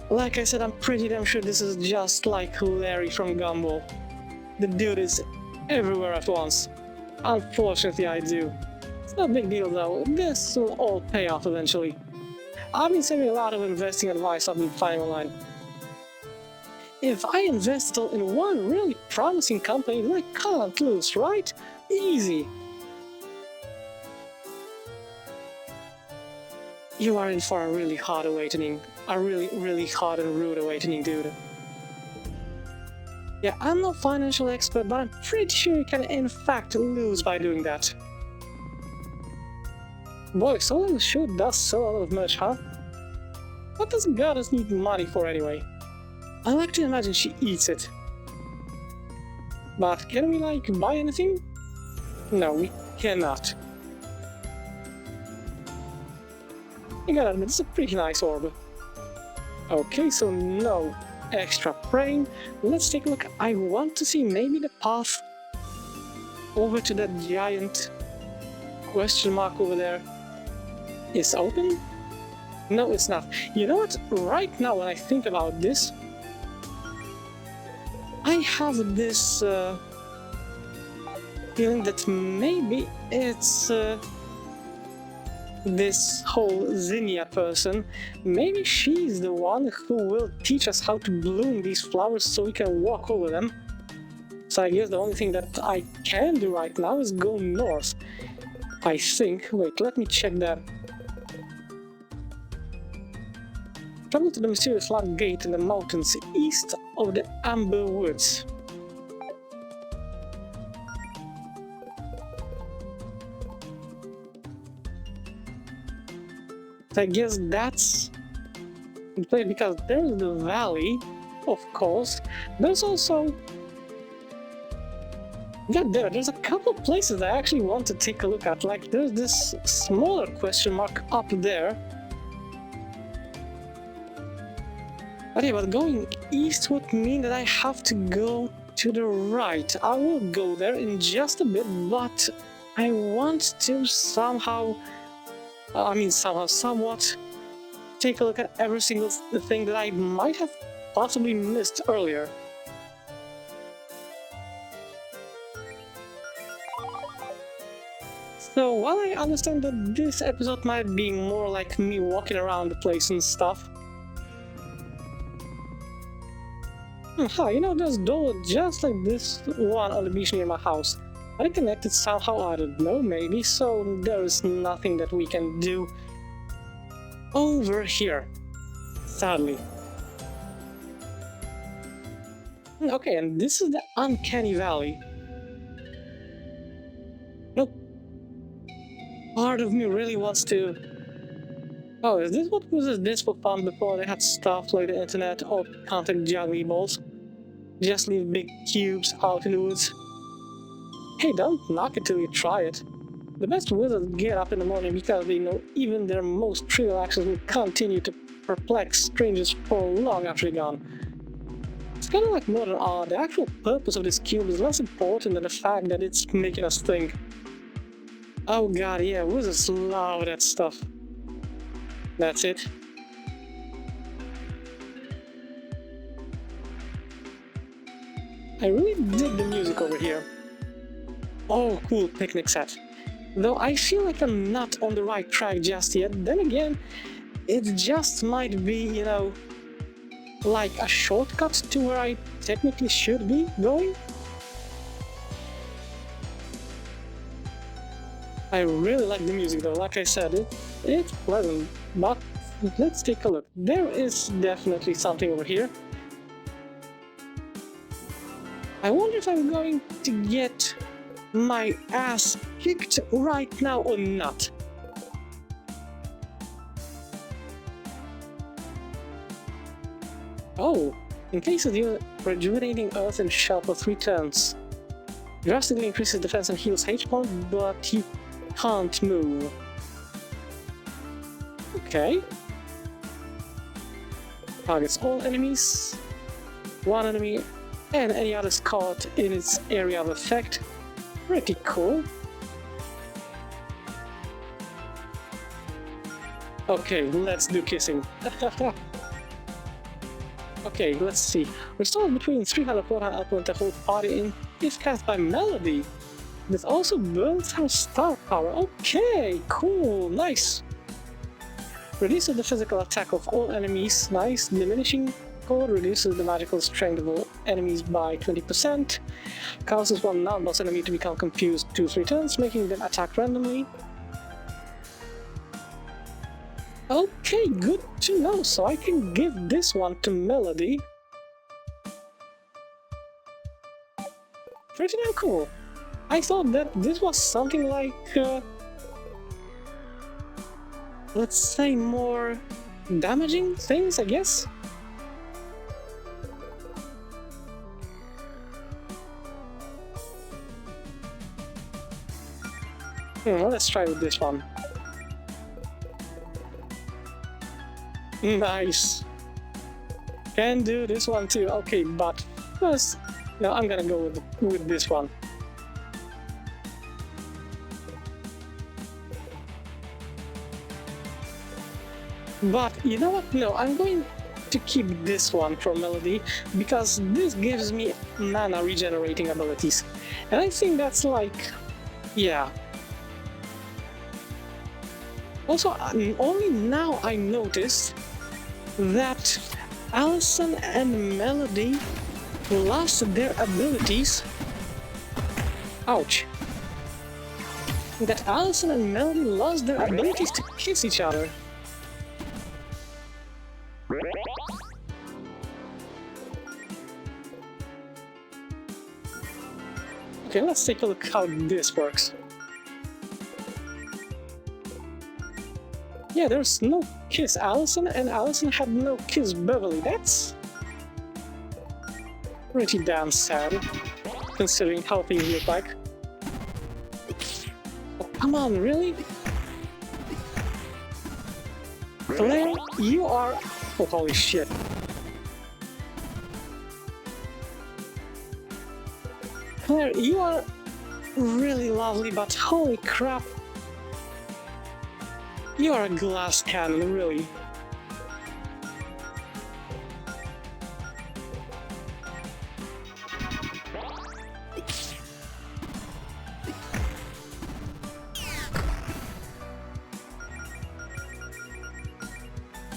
A: Like I said, I'm pretty damn sure this is just like Larry from Gumball. The dude is everywhere at once. Unfortunately, I do. It's no big deal though, this will all pay off eventually. I've been saving a lot of investing advice I've been finding online. If I invest in one really promising company, then I can't lose, right? Easy. You are in for a really hard awakening. A really hard and rude awakening, dude. Yeah, I'm no financial expert, but I'm pretty sure you can in fact lose by doing that. Boy, Solar sure does sell a lot of merch, huh? What does goddess need money for anyway? I like to imagine she eats it. But can we like buy anything? No, we cannot. You gotta admit, it's a pretty nice orb. Okay, so no extra praying. Let's take a look. I want to see maybe the path over to that giant question mark over there is open? No, it's not. You know what? Right now when I think about this, I have this feeling that maybe it's this whole Zinnia person. Maybe she's the one who will teach us how to bloom these flowers so we can walk over them. So I guess the only thing that I can do right now is go north. I think. Wait, let me check that. Travel to the mysterious locked gate in the mountains east of the Amber Woods. I guess that's the place because there's the valley, of course. There's also... Yeah, there's a couple of places I actually want to take a look at. Like, there's this smaller question mark up there. But yeah, but going east would mean that I have to go to the right. I will go there in just a bit, but I want to somewhat take a look at every single thing that I might have possibly missed earlier. So while I understand that this episode might be more like me walking around the place and stuff, you know, there's a door just like this one on the beach near my house. Are they connected somehow? I don't know, maybe, so there is nothing that we can do over here, sadly. Okay, and this is the Uncanny Valley. Nope. Part of me really wants to... Oh, is this what was this for fun before they had stuff like the internet or contact juggly balls? Just leave big cubes out in the woods. Hey, don't knock it till you try it. The best wizards get up in the morning because they know even their most trivial actions will continue to perplex strangers for long after they're gone. It's kind of like modern art. The actual purpose of this cube is less important than the fact that it's making us think. Oh god, yeah, wizards love that stuff. That's it. I really dig the music over here. Oh, cool picnic set. Though I feel like I'm not on the right track just yet, then again, it just might be, you know, like a shortcut to where I technically should be going. I really like the music though, like I said, it's pleasant, but let's take a look. There is definitely something over here. I wonder if I'm going to get my ass kicked right now or not. Oh, in case of you rejuvenating Earth and Shell for 3 turns. Drastically increases defense and heals H point, but you can't move. Okay. Targets all enemies, one enemy, and any others caught in its area of effect. Pretty cool. Okay, let's do kissing. Okay, let's see. Restore between 300 and 400 output the whole party in is cast by Melody. This also burns her star power. Okay, cool, nice. Reduces the physical attack of all enemies. Nice. Diminishing code reduces the magical strength of all enemies by 20%. Causes one non-boss enemy to become confused 2-3 turns, making them attack randomly. Okay, good to know. So I can give this one to Melody. Pretty damn cool. I thought that this was something like, let's say, more damaging things, I guess? Let's try with this one. Nice. Can do this one too. Okay, but first, no, I'm gonna go with this one. But you know what? No, I'm going to keep this one for Melody because this gives me mana regenerating abilities. And I think that's like, yeah. Also, only now I noticed that Allison and Melody lost their abilities. Ouch. That Allison and Melody lost their abilities to kiss each other. Okay, let's take a look how this works. Yeah, there's no kiss Allison, and Allison had no kiss Beverly. That's pretty damn sad, considering how things look like. Oh, come on, really? Claire, you are... Oh, holy shit. Claire, you are really lovely, but holy crap. You are a glass cannon, really.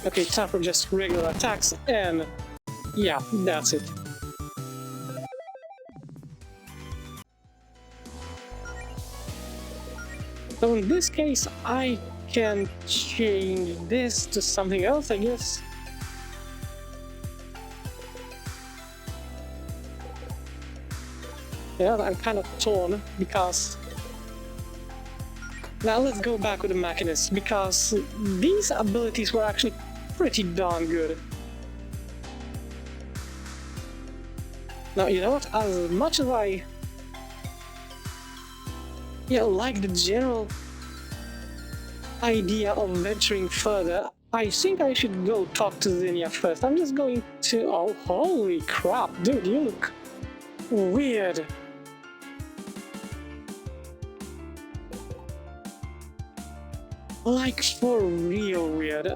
A: Okay, time for just regular attacks, and yeah, that's it. So in this case, I can change this to something else, I guess. Yeah, I'm kind of torn because... Now let's go back with the Machinist, because these abilities were actually pretty darn good. Now, you know what? As much as I... yeah, like the general idea of venturing further, I think I should go talk to Zinnia first. I'm just going to... Oh, holy crap, dude, you look weird. Like, for real weird.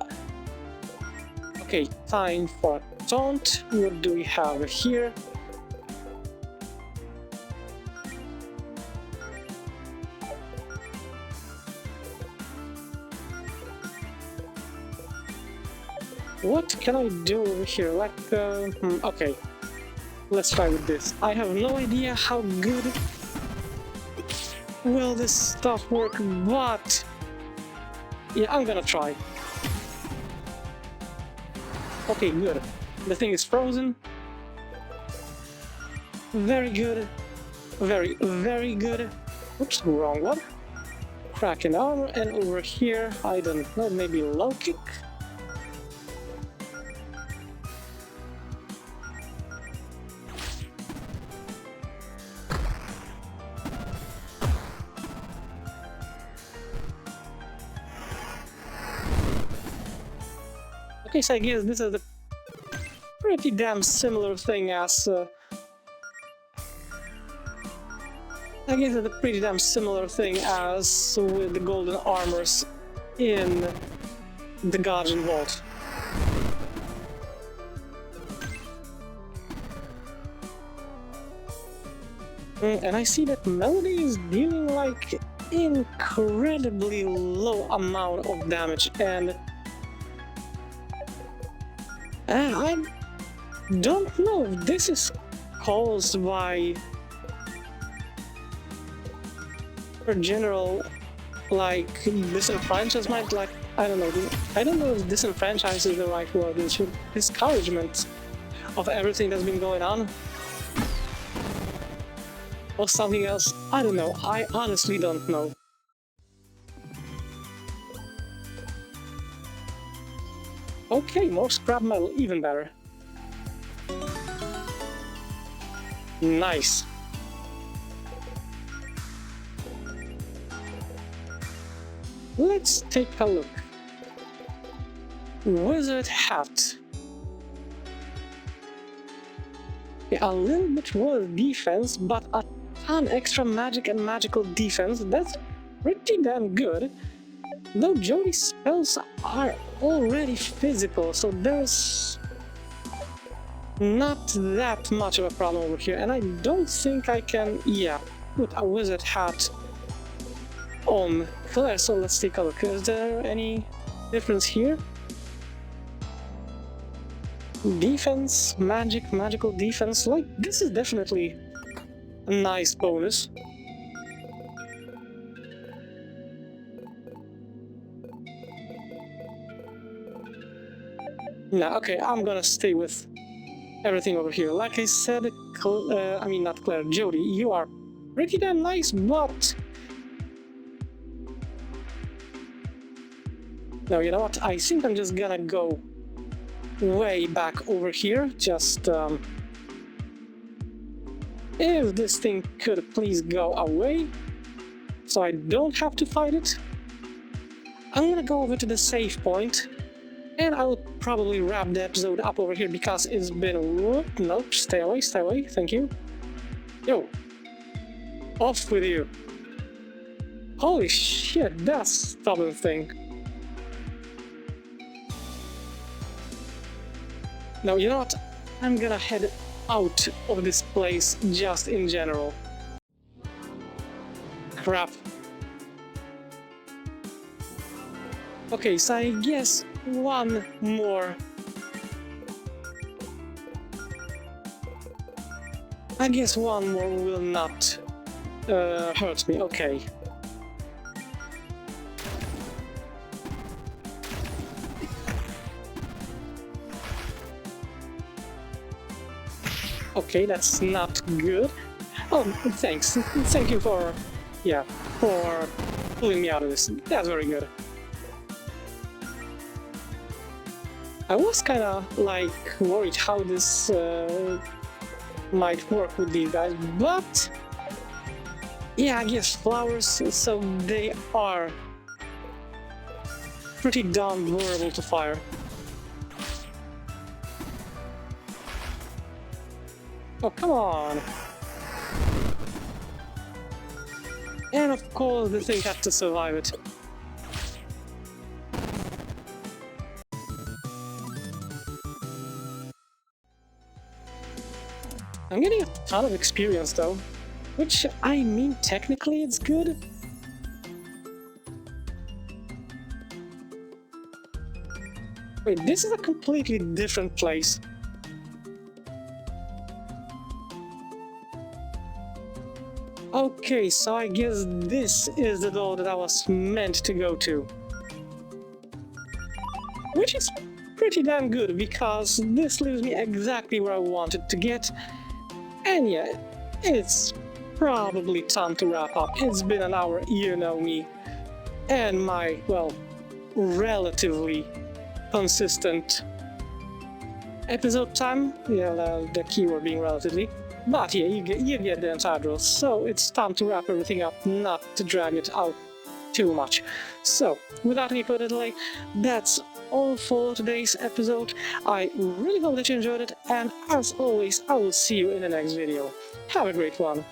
A: Okay, time for a taunt. What do we have here? What can I do over here? Like, okay. Let's try with this. I have no idea how good will this stuff work, but yeah, I'm gonna try. Okay, good. The thing is frozen. Very good. Very, very good. Oops, wrong one. Crack in armor, and over here, I don't know, maybe low kick? Okay, so I guess this is a pretty damn similar thing as... I guess it's a pretty damn similar thing as with the golden armors in the Guardian Vault. And I see that Melody is dealing like incredibly low amount of damage, and I don't know if this is caused by her general, like, disenfranchisement, like, I don't know if disenfranchise is the right word, it's discouragement of everything that's been going on. Or something else, I don't know, I honestly don't know. Okay, more scrap metal, even better. Nice. Let's take a look. Wizard hat. Yeah, a little bit more defense, but a ton extra magic and magical defense. That's pretty damn good. Though Jody's spells are already physical, so there's not that much of a problem over here. And I don't think I can, yeah, put a wizard hat on Claire, so let's take a look. Is there any difference here? Defense, magic, magical defense, like, this is definitely a nice bonus. Nah, okay, I'm gonna stay with everything over here. Like I said, I mean, not Claire, Jody, you are pretty damn nice, but... No, you know what, I think I'm just gonna go way back over here, just, if this thing could please go away, so I don't have to fight it. I'm gonna go over to the save point, and I will probably wrap the episode up over here because it's been... Whoop, nope, stay away, thank you. Yo, off with you. Holy shit, that stubborn thing. Now, you know what? I'm gonna head out of this place just in general. Crap. Okay, so I guess one more. I guess one more will not hurt me, okay. Okay, that's not good. Oh, thanks. Thank you for, yeah, for pulling me out of this. That's very good. I was kinda, like, worried how this might work with these guys, but... Yeah, I guess flowers, so they are pretty darn vulnerable to fire. Oh, come on! And of course the thing had to survive it. I'm getting a ton of experience though, which I mean technically it's good. Wait, this is a completely different place. Okay, so I guess this is the door that I was meant to go to. Which is pretty damn good, because this leaves me exactly where I wanted to get. And yeah, it's probably time to wrap up. It's been an hour, you know me. And my, well, relatively consistent episode time. Yeah, the keyword being relatively. But yeah, you get the entire drill. So it's time to wrap everything up, not to drag it out too much. So, without any further delay, that's all for today's episode. I really hope that you enjoyed it, and as always, I will see you in the next video. Have a great one.